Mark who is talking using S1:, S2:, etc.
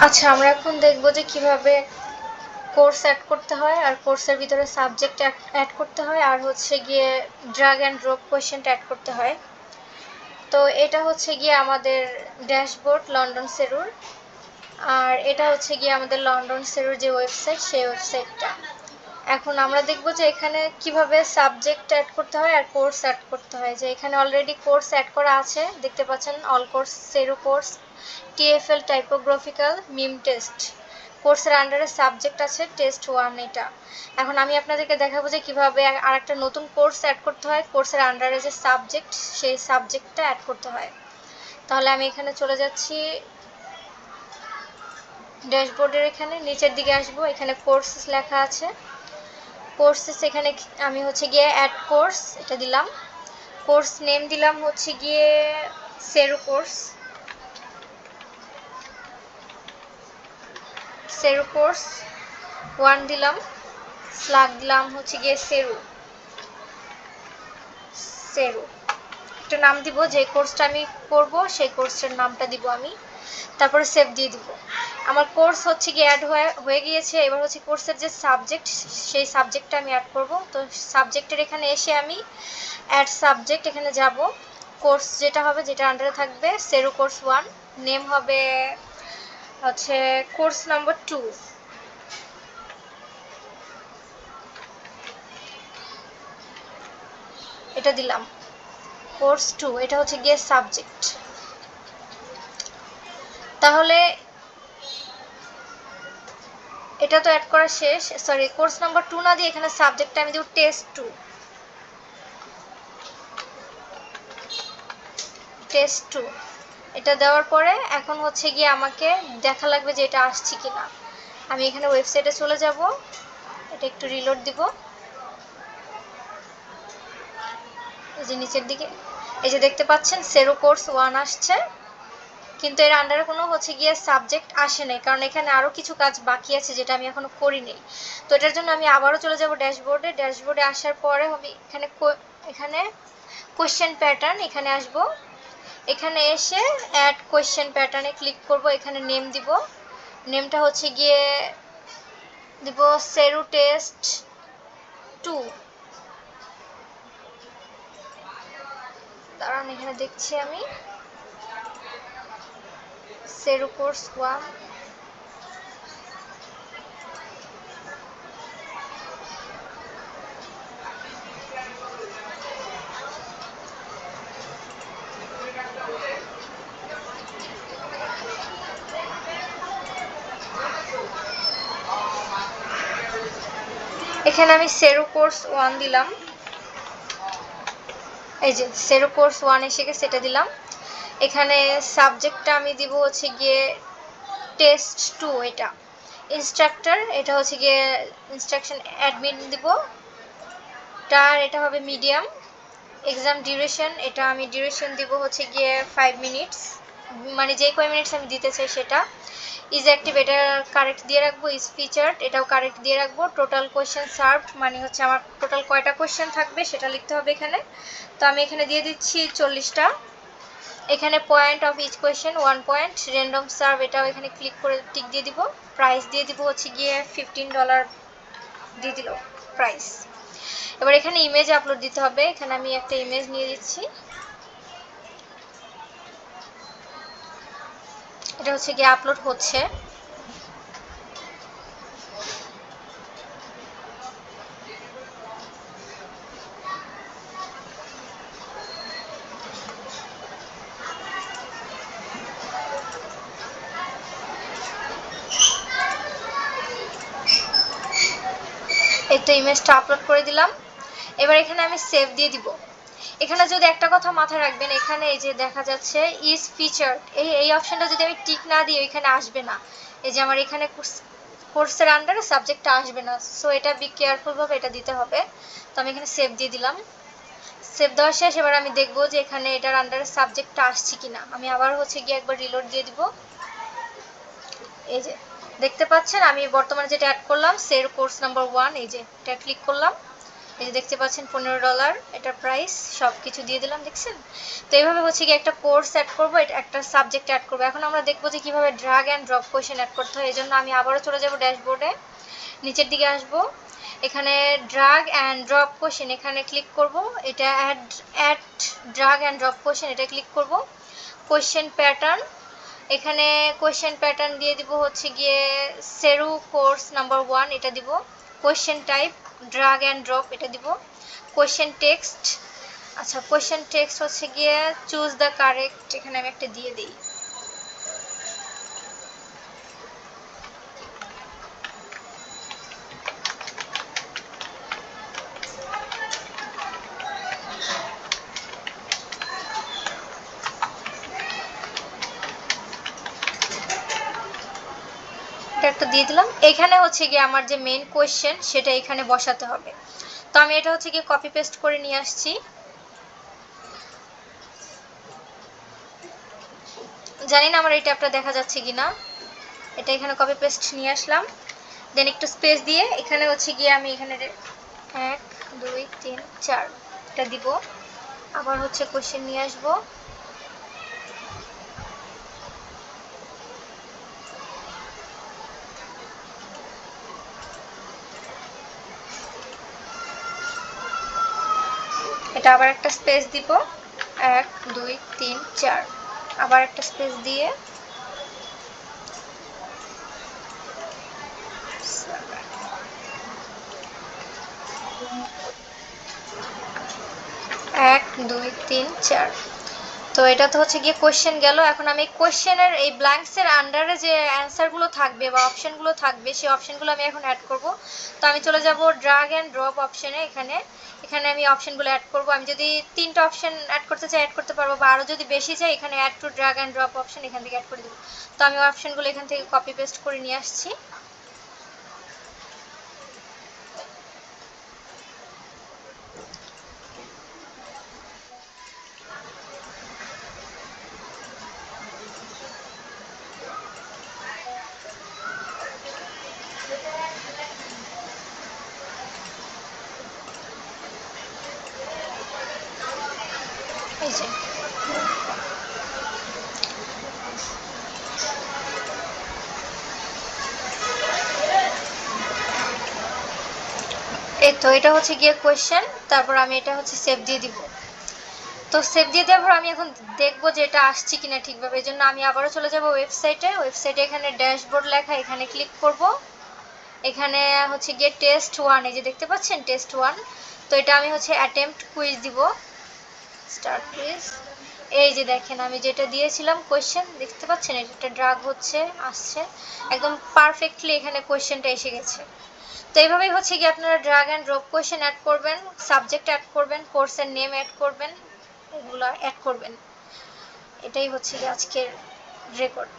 S1: আচ্ছা, আমরা এখন দেখব যে কিভাবে কোর্স অ্যাড করতে হয় আর কোর্সের ভিতরে সাবজেক্ট অ্যাড করতে হয় আর হচ্ছে গিয়ে ড্র্যাগ অ্যান্ড ড্রপ কোয়েশ্চেনটা অ্যাড করতে হয়। তো এটা হচ্ছে গিয়ে আমাদের ড্যাশবোর্ড লন্ডন সেরুর, আর এটা হচ্ছে গিয়ে আমাদের লন্ডন সেরুর যে ওয়েবসাইট, সেই ওয়েবসাইটটা। এখন আমরা দেখব যে এখানে কিভাবে সাবজেক্ট অ্যাড করতে হয় আর কোর্স অ্যাড করতে হয়। যে এখানে অলরেডি কোর্স অ্যাড করা আছে, দেখতে পাচ্ছেন অল কোর্স, সেরু কোর্স, টিএফএল টাইপোগ্রাফিক্যাল, মিম টেস্ট। কোর্সের আন্ডারে সাবজেক্ট আছে টেস্ট 1 এটা। এখন আমি আপনাদেরকে দেখাবো যে কিভাবে আরেকটা নতুন কোর্স অ্যাড করতে হয়, কোর্সের আন্ডারে যে সাবজেক্ট, সেই সাবজেক্টটা অ্যাড করতে হয়। তাহলে আমি এখানে চলে যাচ্ছি ড্যাশবোর্ডের, এখানে নিচের দিকে আসবো, এখানে কোর্সেস লেখা আছে। কোর্সেস এখানে আমি হচ্ছে গিয়ে অ্যাড কোর্স এটা দিলাম। কোর্স নেম দিলাম হচ্ছে গিয়ে সেরু কোর্স, সেরু কোর্স 1 দিলাম। স্ল্যাগ দিলাম হচ্ছে গিয়ে সেরু, সেরু একটা নাম দিব, যে কোর্সটা আমি করব সেই কোর্সের নামটা দিব আমি, তারপরে সেভ দিয়ে দিব। আমার কোর্স হচ্ছে গিয়ে অ্যাড হয়ে গিয়েছে। এবার হচ্ছে কোর্সের যে সাবজেক্ট, সেই সাবজেক্টটা আমি অ্যাড করব। তো সাবজেক্টের এখানে এসে আমি অ্যাড সাবজেক্ট এখানে যাব। কোর্স যেটা হবে, যেটা আন্ডারে থাকবে সেরু কোর্স 1, নেম হবে হচ্ছে কোর্স নাম্বার 2, এটা দিলাম কোর্স 2, এটা হচ্ছে গিয়ে সাবজেক্ট। তাহলে এটা তো অ্যাড করা শেষ। সরি, কোর্স নাম্বার 2 না দিয়ে এখানে সাবজেক্টটা আমি দেব টেস্ট 2, টেস্ট 2। এটা দেওয়ার পরে এখন হচ্ছে গিয়ে আমাকে দেখা লাগবে যে এটা আসছে কিনা। আমি এখানে ওয়েবসাইটে চলে যাব, এটা একটু রিলোড দিব। এই যে নিচের দিকে, এই যে দেখতে পাচ্ছেন সেরু কোর্স 1 আসছে, কিন্তু এর আন্ডারে কোনো হচ্ছে গিয়ে সাবজেক্ট আসে নাই, কারণ এখানে আরও কিছু কাজ বাকি আছে যেটা আমি এখনো করিনি। তো এটার জন্য আমি আবারও চলে যাব ড্যাশবোর্ডে। ড্যাশবোর্ডে আসার পরে আমি এখানে কোয়েশ্চেন প্যাটার্ন এখানে আসব। এখানে এসে অ্যাড কোয়েশ্চেন প্যাটার্নে ক্লিক করব। এখানে নেম দিব, নেমটা হচ্ছে গিয়ে দিব সেরু টেস্ট 2। দাঁড়ান, এখানে দেখছি আমি সেরু কোর্স 1। এখানে আমি সেরু কোর্স 1 দিলাম। এই যে সেরু কোর্স 1 এসে গেছে, সেটা দিলাম। এখানে সাবজেক্টটা আমি দিব হচ্ছে গিয়ে টেস্ট 2, এটা ইনস্ট্রাক্টর, এটা হচ্ছে গিয়ে ইনস্ট্রাকশন অ্যাডমিন দিব। টার এটা হবে মিডিয়াম। এক্সাম ডিউরেশন, এটা আমি ডিউরেশন দিব হচ্ছে গিয়ে 5 মিনিটস, মানে যে কয় মিনিটস আমি দিতে চাই সেটা। ইজ অ্যাক্টিভ, এটা কারেক্ট দিয়ে রাখবো। ইজ ফিচার্ড, এটাও কারেক্ট দিয়ে রাখবো। টোটাল কোয়েশ্চেন সার্ভড, মানে হচ্ছে আমার টোটাল কয়টা কোয়েশ্চেন থাকবে সেটা লিখতে হবে এখানে। তো আমি এখানে দিয়ে দিচ্ছি 40টা। এখানে point of each question 1 point. Random serve, এটাও এখানে ক্লিক করে টিক দিয়ে দিব। প্রাইস দিয়ে দিব হচ্ছে গিয়ে $15 দিয়ে দিল প্রাইস। এবার এখানে ইমেজ আপলোড দিতে হবে। এখানে আমি একটা ইমেজ নিয়ে দিচ্ছি, এটা হচ্ছে গিয়ে আপলোড হচ্ছে। এই তো ইমেজটা আপলোড করে দিলাম। এবার এখানে আমি সেভ দিয়ে দিব। এখানে যদি একটা কথা মাথায় রাখবেন, এখানে এই যে দেখা যাচ্ছে ইজ ফিচার্ড, এই অপশনটা যদি আমি টিক না দিই এখানে আসবে না। এই যে আমার এখানে কোর্সের আন্ডারে সাবজেক্টটা আসবে না, সো এটা বি কেয়ারফুলভাবে এটা দিতে হবে। তো আমি এখানে সেভ দিয়ে দিলাম। সেভ দেওয়া শেষ। এবার আমি দেখবো যে এখানে এটার আন্ডারে সাবজেক্টটা আসছে কিনা। আমি আবার হচ্ছে গিয়ে একবার রিলোড দিয়ে দিব। এই যে দেখতে পাচ্ছেন আমি বর্তমানে যেটা অ্যাড করলাম সেরু কোর্স নাম্বার 1, এই যে এটা ক্লিক করলাম। এই যে দেখতে পাচ্ছেন $15 এটা প্রাইস, সব কিছু দিয়ে দিলাম, দেখছেন? তো এইভাবে হচ্ছে কি একটা কোর্স অ্যাড করবো, এটা একটা সাবজেক্ট অ্যাড করবো। এখন আমরা দেখবো যে কিভাবে drag and drop question add করতে হয়। এই জন্য আমি আবারও চলে যাব ড্যাশবোর্ডে, নিচের দিকে আসবো, এখানে ড্রাগ অ্যান্ড ড্রপ কোয়েশ্চেন এখানে ক্লিক করব, এটা add drag and drop question এটা ক্লিক করব। কোয়েশ্চেন প্যাটার্ন, এখানে কোয়েশ্চেন প্যাটার্ন দিয়ে দিব হচ্ছে গিয়ে সেরু কোর্স নাম্বার 1 এটা দিব। Question type drug and drop এটা দিব। কোয়েশ্চেন টেক্সট, আচ্ছা কোয়েশ্চেন টেক্সট হচ্ছে গিয়ে চুজ দ্য কারেক্ট, এখানে আমি একটা দিয়ে দিই। এটা একটা দিয়ে দিলাম। এখানে হচ্ছে গিয়ে আমার যে মেইন কোয়েশ্চেন সেটা এখানে বসাতে হবে। তো আমি এটা হচ্ছে গিয়ে কপি পেস্ট করে নিয়ে আসছি। জানি না আমার এই ট্যাবটা দেখা যাচ্ছে কিনা, এটা এখানে কপি পেস্ট নিয়ে আসলাম। দেন একটু স্পেস দিয়ে এখানে হচ্ছে গিয়ে আমি এখানে 1 2 3 4 এটা দিব। আবার হচ্ছে কোশ্চেন নিয়ে আসবো, এটা আবার একটা স্পেস দিব, 1 2 3 4 আবার একটা স্পেস দিয়ে 1 2 3 4। তো এটা তো হচ্ছে গিয়ে কোশ্চেন গেল। এখন আমি কোশ্চেনের এই ব্ল্যাঙ্কসের আন্ডারে যে অ্যান্সারগুলো থাকবে বা অপশনগুলো থাকবে সেই অপশনগুলো আমি এখন অ্যাড করব। তো আমি চলে যাব ড্রাগ অ্যান্ড ড্রপ অপশনে, এখানে আমি অপশনগুলো অ্যাড করব। আমি যদি 3টা অপশন অ্যাড করতে চাই অ্যাড করতে পারবো, বা আরও যদি বেশি চাই এখানে add to drag and drop option এখান থেকে অ্যাড করে দেবো। তো আমি অপশনগুলো এখান থেকে কপি পেস্ট করে নিয়ে আসছি। এই যে এই তো এটা হচ্ছে গিয়ে কোয়েশ্চেন, তারপর আমি এটা হচ্ছে সেভ দিয়ে দিব। তো সেভ দিয়ে দেওয়ার পর আমি এখন দেখবো যে এটা আসছে কিনা ঠিকভাবে। এই জন্য আমি আবারও চলে যাব ওয়েবসাইটে এখানে ড্যাশবোর্ড লেখা এখানে ক্লিক করব। এখানে হচ্ছে গিয়ে টেস্ট 1, এই যে দেখতে পাচ্ছেন টেস্ট 1। তো এটা আমি হচ্ছে অ্যাটেম্পট কুইজ দিব, স্টার্ট কুইজ। এই যে দেখেন আমি যেটা দিয়েছিলাম কোয়েশ্চেন, দেখতে পাচ্ছেন এটা ড্রাগ হচ্ছে, আসছে একদম পারফেক্টলি, এখানে কোয়েশ্চেনটা এসে গেছে। তো এইভাবেই হচ্ছে কি আপনারা drag and drop question add করবেন, সাবজেক্ট অ্যাড করবেন, কোর্সের নেম অ্যাড করবেন, এগুলো অ্যাড করবেন। এটাই হচ্ছে কি আজকের রেকর্ড।